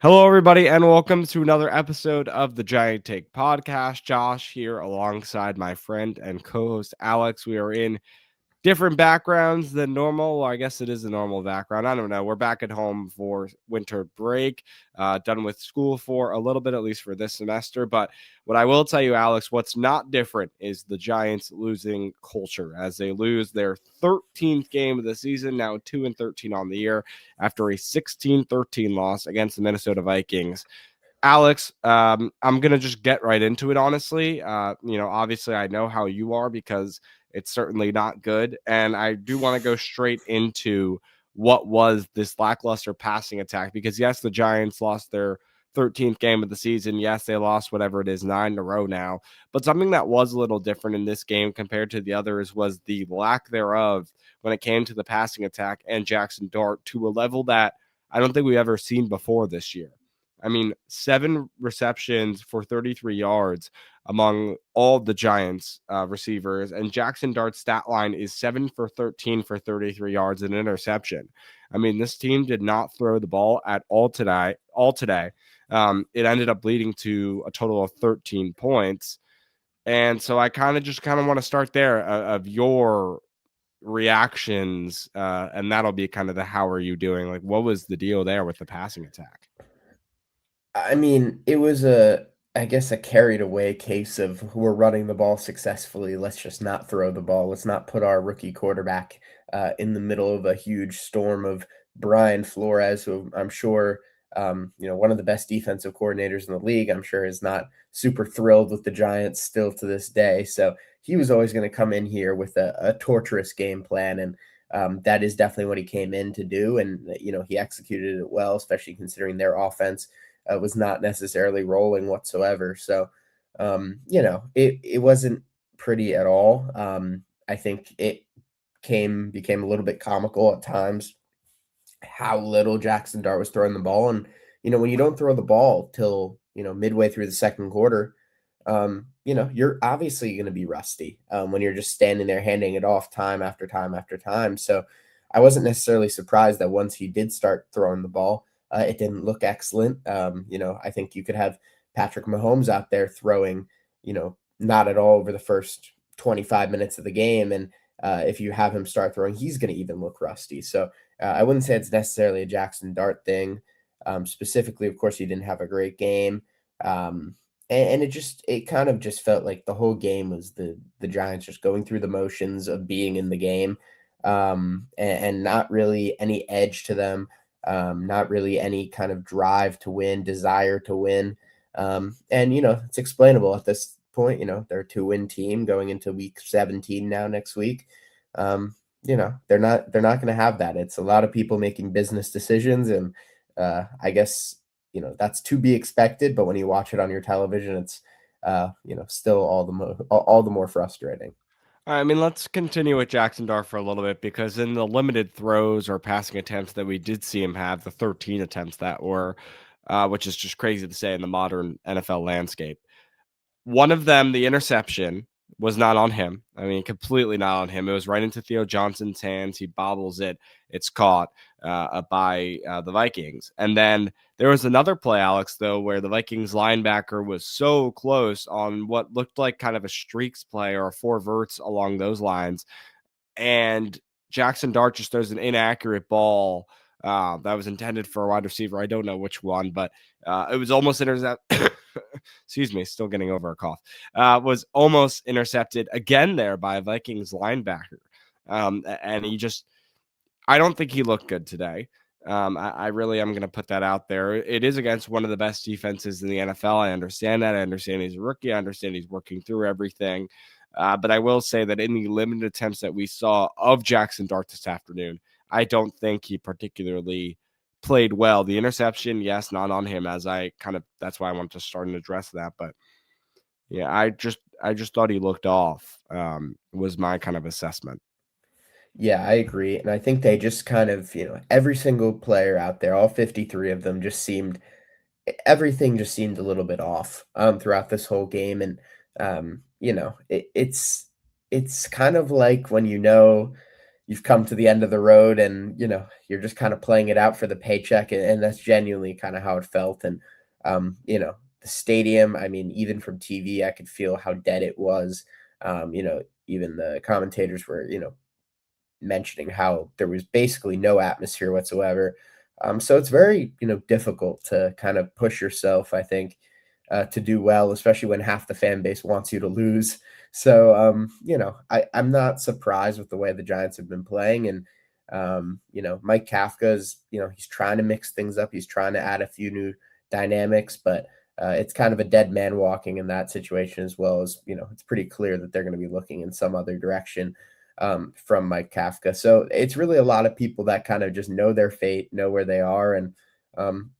Hello, everybody, and welcome to another episode of the Giant Take podcast. Josh here alongside my friend and co host Alex. We are in different backgrounds than normal. Well, I guess it is a normal background. I don't know. We're back at home for winter break, done with school for a little bit, at least for this semester. But what I will tell you, Alex, what's not different is the Giants losing culture as they lose their 13th game of the season, now 2-13 on the year after a 16-13 loss against the Minnesota Vikings. Alex, I'm gonna just get right into it. Honestly, obviously, I know how you are because it's certainly not good, and I do want to go straight into what was this lackluster passing attack. Because yes, the Giants lost their 13th game of the season. Yes, they lost whatever it is 9 in a row now. But something that was a little different in this game compared to the others was the lack thereof when it came to the passing attack and Jackson Dart to a level that I don't think we've ever seen before this year. I mean, 7 receptions for 33 yards among all the Giants receivers. And Jackson Dart's stat line is 7 for 13 for 33 yards and an interception. I mean, this team did not throw the ball at all today. It ended up leading to a total of 13 points. And so I kind of want to start there of your reactions. And that'll be kind of the how are you doing? Like, what was the deal there with the passing attack? I mean, it was I guess, a carried away case of we're running the ball successfully. Let's just not throw the ball. Let's not put our rookie quarterback in the middle of a huge storm of Brian Flores, who I'm sure, one of the best defensive coordinators in the league. I'm sure is not super thrilled with the Giants still to this day. So he was always going to come in here with a torturous game plan, and that is definitely what he came in to do. And he executed it well, especially considering their offense was not necessarily rolling whatsoever. So, it wasn't pretty at all. I think it became a little bit comical at times how little Jackson Dart was throwing the ball. And, when you don't throw the ball till, midway through the second quarter, you're obviously going to be rusty when you're just standing there handing it off time after time after time. So I wasn't necessarily surprised that once he did start throwing the ball, it didn't look excellent. I think you could have Patrick Mahomes out there throwing, not at all over the first 25 minutes of the game. And if you have him start throwing, he's going to even look rusty. So I wouldn't say it's necessarily a Jackson Dart thing. Specifically, of course, he didn't have a great game. And it kind of just felt like the whole game was the Giants just going through the motions of being in the game, and not really any edge to them, not really any kind of drive to win, desire to win. And it's explainable at this point. They're a 2-win team going into week 17 now next week. They're not going to have that. It's a lot of people making business decisions, and I guess that's to be expected. But when you watch it on your television, it's still all the more frustrating. I mean, let's continue with Jackson Dart for a little bit because in the limited throws or passing attempts that we did see him have, the 13 attempts that were, which is just crazy to say in the modern NFL landscape. One of them, the interception, was not on him. I mean, completely not on him. It was right into Theo Johnson's hands. He bobbles it. It's caught by the Vikings. And then there was another play, Alex, though, where the Vikings linebacker was so close on what looked like kind of a streaks play or a four verts along those lines. And Jackson Dart just throws an inaccurate ball that was intended for a wide receiver. I don't know which one, but it was almost intercepted. Excuse me, still getting over a cough. Was almost intercepted again there by a Vikings linebacker. And I don't think he looked good today. I really am going to put that out there. It is against one of the best defenses in the NFL. I understand that. I understand he's a rookie. I understand he's working through everything. But I will say that in the limited attempts that we saw of Jackson Dart this afternoon, I don't think he particularly played well. The interception, yes, not on him, that's why I wanted to start and address that. But yeah, I just thought he looked off, was my kind of assessment. Yeah, I agree. And I think they just kind of, every single player out there, all 53 of them everything just seemed a little bit off throughout this whole game. And, it's kind of like when you've come to the end of the road, and you're just kind of playing it out for the paycheck, and that's genuinely kind of how it felt. And the stadium, I mean, even from TV, I could feel how dead it was. Even the commentators were mentioning how there was basically no atmosphere whatsoever. So it's very, difficult to kind of push yourself, I think, to do well, especially when half the fan base wants you to lose. So, I'm not surprised with the way the Giants have been playing. And, Mike Kafka is, he's trying to mix things up. He's trying to add a few new dynamics, but it's kind of a dead man walking in that situation, as well as, it's pretty clear that they're going to be looking in some other direction from Mike Kafka. So it's really a lot of people that kind of just know their fate, know where they are, and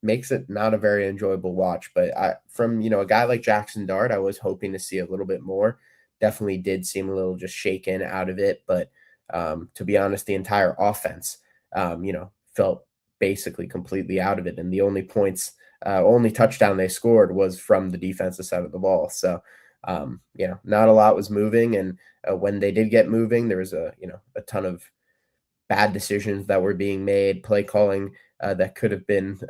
makes it not a very enjoyable watch. But from a guy like Jackson Dart, I was hoping to see a little bit more. Definitely did seem a little just shaken out of it. But to be honest, the entire offense, felt basically completely out of it. And the only touchdown they scored was from the defensive side of the ball. So, not a lot was moving. And when they did get moving, there was a ton of bad decisions that were being made, play calling that could have been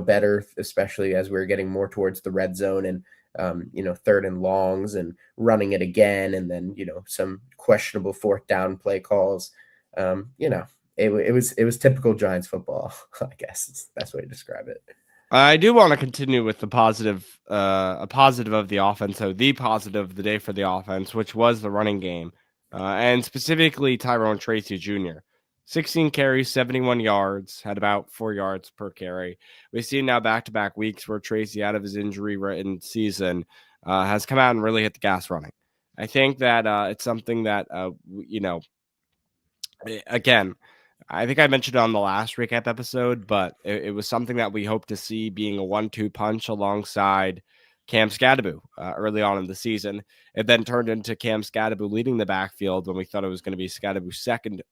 better, especially as we were getting more towards the red zone, and third and longs, and running it again, and then some questionable fourth down play calls. It was typical Giants football. I guess is the best way to describe it. I do want to continue with a positive of the offense. So the positive of the day for the offense, which was the running game, and specifically Tyrone Tracy Jr. 16 carries, 71 yards, had about 4 yards per carry. We've seen now back-to-back weeks where Tracy, out of his injury-ridden season, has come out and really hit the gas running. I think that it's something that, again, I think I mentioned it on the last recap episode, but it was something that we hope to see being a 1-2 punch alongside Cam Scadaboo early on in the season. It then turned into Cam Scadaboo leading the backfield when we thought it was going to be Scadaboo second,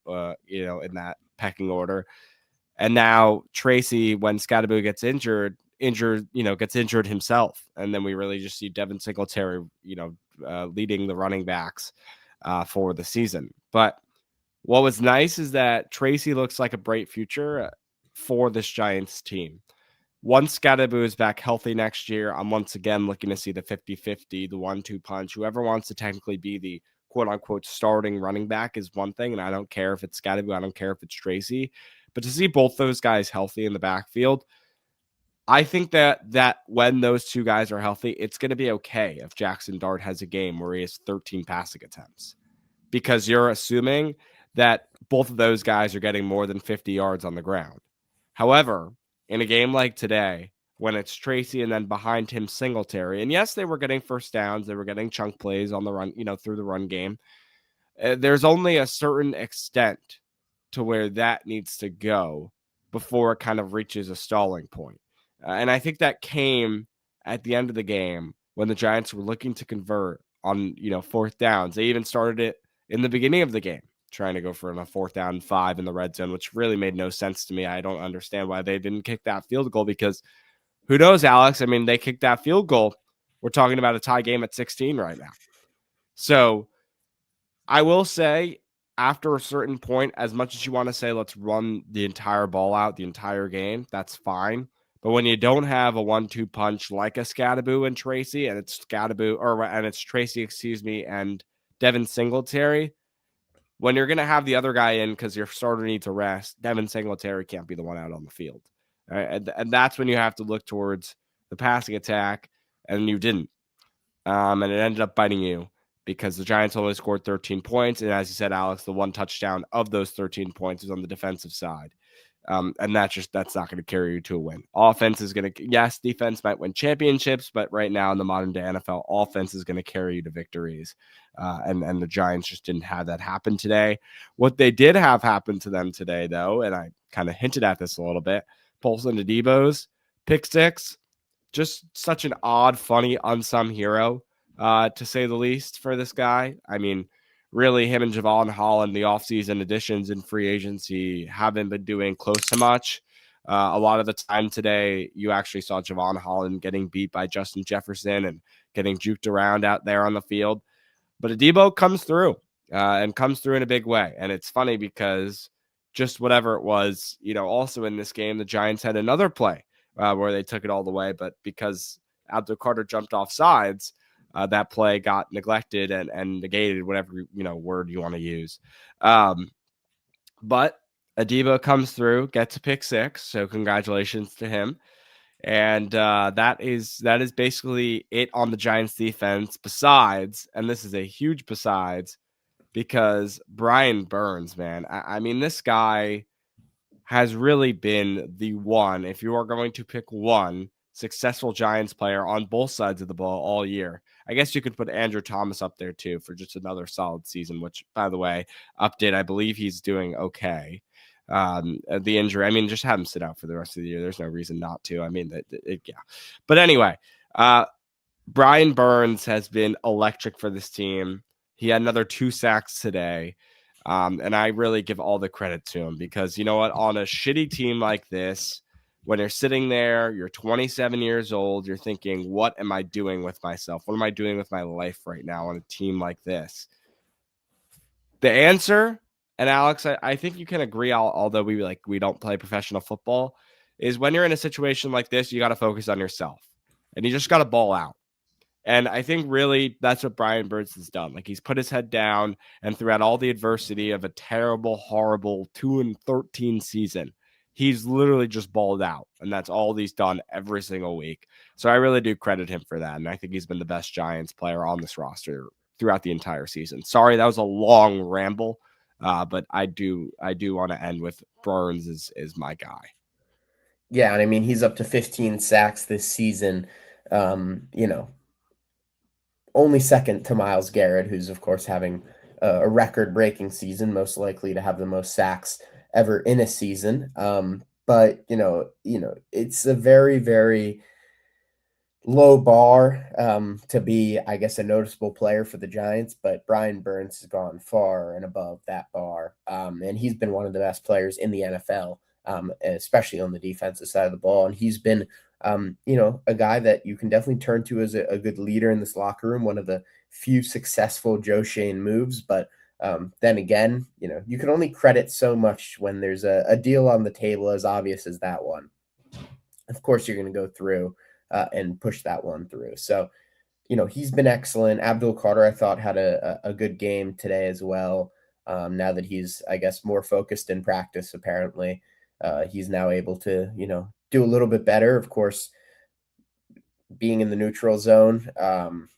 in that pecking order. And now Tracy, when Scadaboo gets injured, gets injured himself. And then we really just see Devin Singletary, leading the running backs for the season. But what was nice is that Tracy looks like a bright future for this Giants team. Once Scadaboo is back healthy next year, I'm once again looking to see the 50-50, the 1-2 punch. Whoever wants to technically be the quote-unquote starting running back is one thing, and I don't care if it's Scadaboo, I don't care if it's Tracy. But to see both those guys healthy in the backfield, I think that when those two guys are healthy, it's going to be okay if Jackson Dart has a game where he has 13 passing attempts, because you're assuming that both of those guys are getting more than 50 yards on the ground. However, in a game like today, when it's Tracy and then behind him Singletary, and yes, they were getting first downs, they were getting chunk plays on the run, through the run game. There's only a certain extent to where that needs to go before it kind of reaches a stalling point. And I think that came at the end of the game when the Giants were looking to convert on, fourth downs. They even started it in the beginning of the game, trying to go for a 4th down 5 in the red zone, which really made no sense to me. I don't understand why they didn't kick that field goal, because who knows, Alex? I mean, they kicked that field goal. We're talking about a tie game at 16 right now. So I will say, after a certain point, as much as you want to say, let's run the entire ball out the entire game, that's fine. But when you don't have a 1-2 punch like a Scadaboo and Tracy, and it's Tracy, and Devin Singletary, when you're going to have the other guy in because your starter needs a rest, Devin Singletary can't be the one out on the field. Right? And that's when you have to look towards the passing attack, and you didn't. And it ended up biting you because the Giants only scored 13 points. And as you said, Alex, the one touchdown of those 13 points was on the defensive side. And that's not going to carry you to a win. Offense is going to, yes, defense might win championships, but right now in the modern day NFL, offense is going to carry you to victories. And the Giants just didn't have that happen today. What they did have happen to them today, though, and I kind of hinted at this a little bit, Paulson Adebo's pick six, just such an odd, funny, unsung hero, to say the least, for this guy. I mean, really, him and Javon Holland, the offseason additions in free agency, haven't been doing close to much. A lot of the time today, you actually saw Javon Holland getting beat by Justin Jefferson and getting juked around out there on the field. But Adebo comes through. and comes through in a big way. And it's funny because just whatever it was, also in this game, the Giants had another play where they took it all the way, but because Abdul Carter jumped off sides, that play got neglected and negated, whatever word you want to use. But Adebo comes through, gets a pick six, so congratulations to him. And that is basically it on the Giants defense. Besides, and this is a huge besides, because Brian Burns, man, I mean, this guy has really been the one, if you are going to pick one successful Giants player on both sides of the ball all year. I guess you could put Andrew Thomas up there too for just another solid season, which, by the way, update, I believe he's doing okay. The injury, I mean, just have him sit out for the rest of the year. There's no reason not to. I mean, yeah. But anyway, Brian Burns has been electric for this team. He had another 2 sacks today. And I really give all the credit to him because you know what? On a shitty team like this, when you're sitting there, you're 27 years old, you're thinking, what am I doing with myself? What am I doing with my life right now on a team like this? The answer, and Alex, I think you can agree, although we don't play professional football, is when you're in a situation like this, you got to focus on yourself and you just got to ball out. And I think really that's what Brian Burns has done. Like he's put his head down, and throughout all the adversity of a terrible, horrible 2-13 season, he's literally just balled out. And that's all he's done every single week. So I really do credit him for that. And I think he's been the best Giants player on this roster throughout the entire season. Sorry, that was a long ramble. But I do want to end with Burns is my guy. Yeah, and I mean he's up to 15 sacks this season. Only second to Myles Garrett, who's of course having a record-breaking season, most likely to have the most sacks ever in a season. But it's a very, very low bar to be, I guess, a noticeable player for the Giants. But Brian Burns has gone far and above that bar, and he's been one of the best players in the NFL, especially on the defensive side of the ball. And he's been a guy that you can definitely turn to as a good leader in this locker room, one of the few successful Joe Shane moves. But then again, you can only credit so much when there's a deal on the table as obvious as that one. Of course, you're going to go through and push that one through. So, he's been excellent. Abdul Carter, I thought, had a good game today as well. Now that he's, I guess, more focused in practice, apparently. He's now able to, do a little bit better. Of course, being in the neutral zone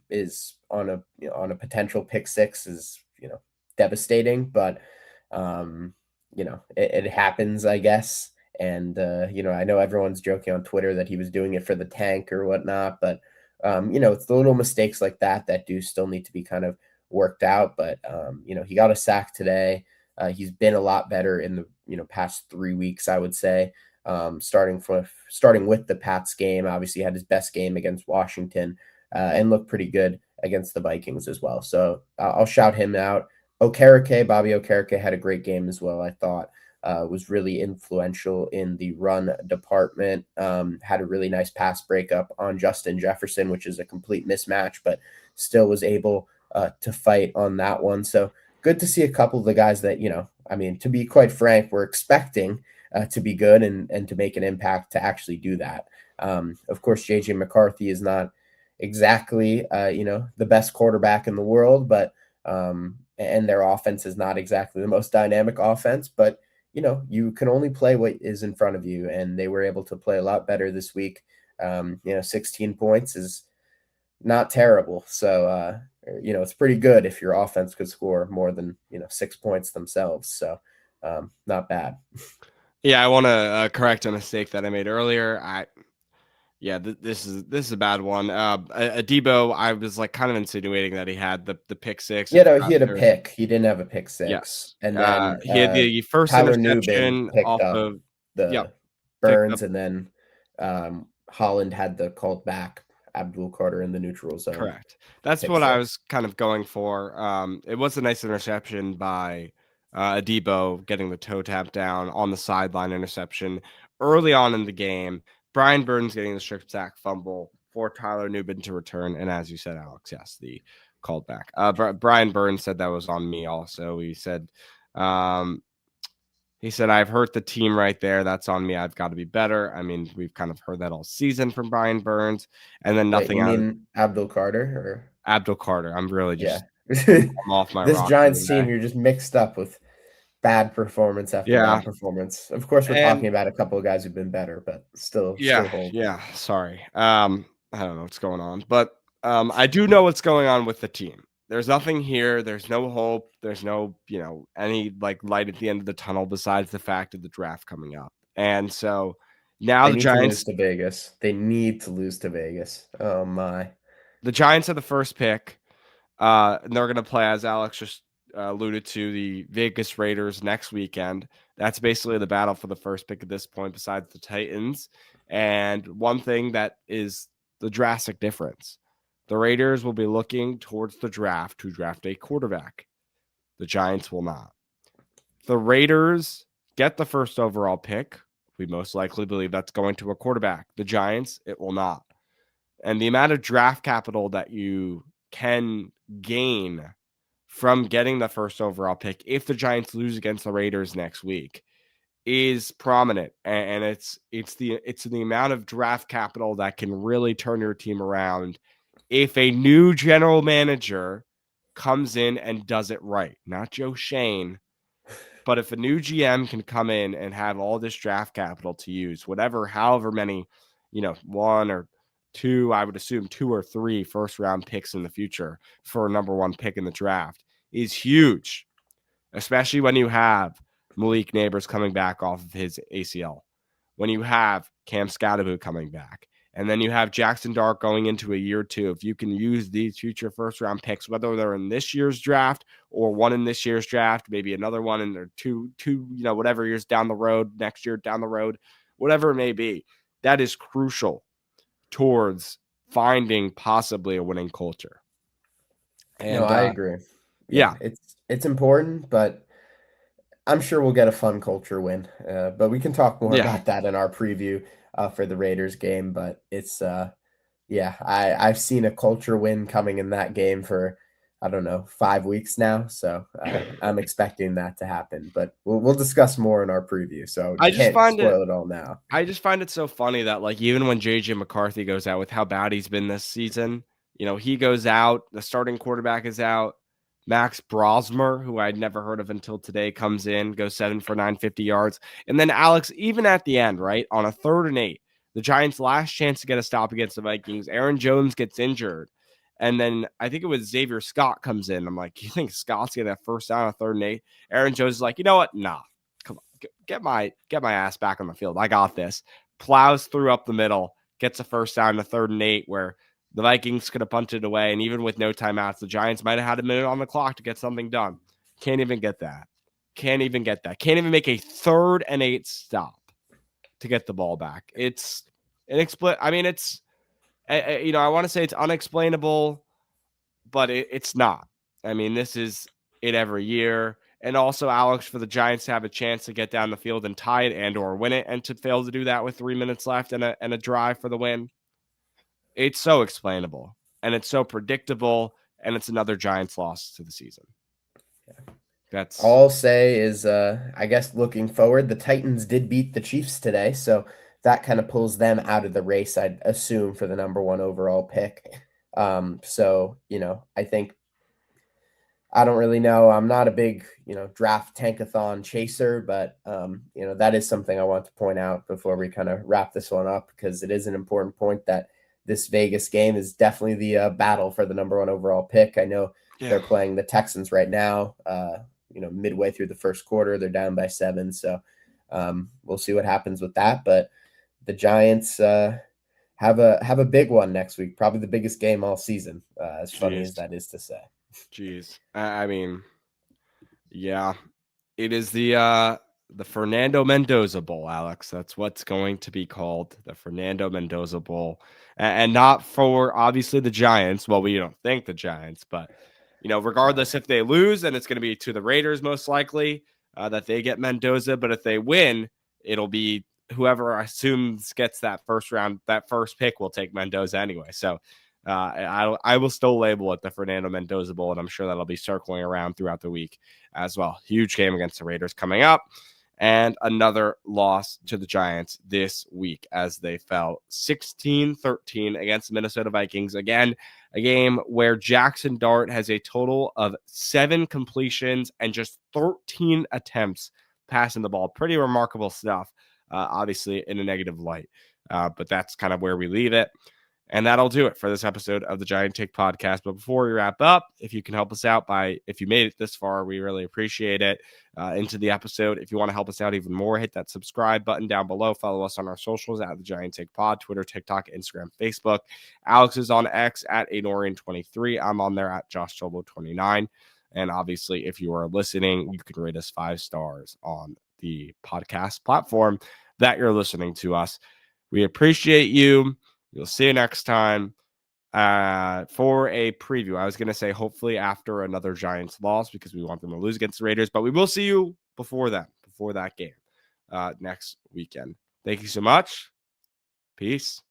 is on a potential pick six is devastating, but it happens, I guess. And I know everyone's joking on Twitter that he was doing it for the tank or whatnot, but it's the little mistakes like that do still need to be kind of worked out. But he got a sack today. He's been a lot better in the past 3 weeks, I would say. Starting with the Pats game, obviously had his best game against Washington and looked pretty good against the Vikings as well. So I'll shout him out. Bobby Okereke had a great game as well. I thought was really influential in the run department. Had a really nice pass breakup on Justin Jefferson, which is a complete mismatch, but still was able to fight on that one. So good to see a couple of the guys that, to be quite frank, we're expecting to be good and to make an impact to actually do that. Of course, J.J. McCarthy is not exactly, the best quarterback in the world, but and their offense is not exactly the most dynamic offense, but you can only play what is in front of you, and they were able to play a lot better this week. 16 points is not terrible. So, it's pretty good if your offense could score more than, 6 points themselves. So, not bad. Yeah, I want to correct a mistake that I made earlier. This is a bad one. Adebo, I was like kind of insinuating that he had the pick six. Yeah, no, he had a pick. He didn't have a pick six. Yes. And then He had the first Tyler Nubin interception picked off up of the picked up Burns, and then Holland had the called back Abdul Carter in the neutral zone. correct. That's Pick what I six. was kind of going for. It was a nice interception by Adebo getting the toe tap down on the sideline interception early on in the game. Brian Burns getting the strip sack fumble for Tyler Nubin to return. And as you said, Alex, yes, the called back. Brian Burns said that was on me also. Um, he said, I've hurt the team right there. That's on me. I've got to be better. I mean, we've kind of heard that all season from Brian Burns. And then Wait, nothing you out of mean Abdul Carter or Abdul Carter. I'm really yeah. just I'm off my This rocker Giants today. team, you're just mixed up with bad performance after Yeah. bad performance. Of course, we're And talking about a couple of guys who've been better, but still hold. yeah. Sorry. I don't know what's going on, but I do know what's going on with the team. There's nothing here. There's no hope. There's no, any like light at the end of the tunnel besides the fact of the draft coming up. And so now They need to lose Giants, to Vegas. They need to lose to Vegas. Oh my. the Giants have the first pick. And they're going to play, as Alex just alluded to, the Vegas Raiders next weekend. That's basically the battle for the first pick at this point, besides the Titans. And one thing that is the drastic difference, the Raiders will be looking towards the draft to draft a quarterback. The Giants will not. The Raiders get the first overall pick. We most likely believe that's going to a quarterback. The Giants, it will not. And the amount of draft capital that you can gain from getting the first overall pick if the Giants lose against the Raiders next week is prominent, and it's the amount of draft capital that can really turn your team around if a new general manager comes in and does it right. Not Joe Shane, but if a new GM can come in and have all this draft capital to use, however many, one or two, I would assume 2 or 3 first round picks in the future for a number 1 pick in the draft is huge, especially when you have Malik Neighbors coming back off of his ACL, when you have Cam Scadaboo coming back, and then you have Jackson Dart going into a year 2. If you can use these future first round picks, whether they're in this year's draft or one in this year's draft, maybe another one in their two, whatever years down the road, next year down the road, whatever it may be, that is crucial towards finding possibly a winning culture. No, And I agree. Yeah, yeah, it's important, but I'm sure we'll get a fun culture win. But we can talk more yeah, about that in our preview for the Raiders game. But it's yeah, I've seen a culture win coming in that game for I don't know 5 weeks now, so I'm expecting that to happen. But we'll discuss more in our preview, so I just can't find it spoil it all now. I just find it so funny that, like, even when JJ McCarthy goes out with how bad he's been this season, he goes out, the starting quarterback is out. Max Brosmer, who I'd never heard of until today, comes in, goes 7 for 950 yards. And then Alex, even at the end, right, on a 3rd and 8, the Giants' last chance to get a stop against the Vikings, Aaron Jones gets injured. And then I think it was Xavier Scott comes in. I'm like, you think Scott's getting that first down on 3rd and 8? Aaron Jones is like, you know what? Nah. Come on, get my ass back on the field. I got this. Plows through up the middle, gets a first down to 3rd and 8, where the Vikings could have punted away, and even with no timeouts, the Giants might have had a minute on the clock to get something done. Can't even get that. Can't even make a 3rd and 8 stop to get the ball back. It's inexplicable. I mean, it's I want to say it's unexplainable, but it's not. I mean, this is it every year. And also, Alex, for the Giants to have a chance to get down the field and tie it and or win it, and to fail to do that with 3 minutes left and a drive for the win, it's so explainable and it's so predictable, and it's another Giants loss to the season. That's All I'll say is, I guess looking forward, the Titans did beat the Chiefs today, so that kind of pulls them out of the race, I'd assume, for the number 1 overall pick. So, I think I don't really know. I'm not a big, draft tankathon chaser, but that is something I want to point out before we kind of wrap this one up, because it is an important point that this Vegas game is definitely the battle for the number 1 overall pick. I know they're playing the Texans right now. Midway through the first quarter, they're down by 7, so we'll see what happens with that. But the Giants have a big one next week, probably the biggest game all season. As funny as that is to say. Jeez. I mean, yeah, it is the Fernando Mendoza Bowl, Alex. That's what's going to be called, the Fernando Mendoza Bowl, and not for obviously the Giants. Well, we don't think the Giants, but regardless, if they lose, then it's going to be to the Raiders most likely that they get Mendoza. But if they win, it'll be whoever assumes gets that first pick will take Mendoza anyway. So I will still label it the Fernando Mendoza Bowl, and I'm sure that'll be circling around throughout the week as well. Huge game against the Raiders coming up. And another loss to the Giants this week as they fell 16-13 against the Minnesota Vikings. Again, a game where Jackson Dart has a total of 7 completions and just 13 attempts passing the ball. Pretty remarkable stuff, obviously in a negative light. But that's kind of where we leave it. And that'll do it for this episode of the Giant Take Podcast. But before we wrap up, if you can help us out if you made it this far, we really appreciate it. Into the episode, if you want to help us out even more, hit that subscribe button down below. Follow us on our socials at the Giant Take Pod, Twitter, TikTok, Instagram, Facebook. Alex is on X at Anorian23. I'm on there at JoshTobo29. And obviously, if you are listening, you can rate us 5 stars on the podcast platform that you're listening to us. We appreciate you. We'll see you next time for a preview. I was going to say hopefully after another Giants loss because we want them to lose against the Raiders, but we will see you before that game next weekend. Thank you so much. Peace.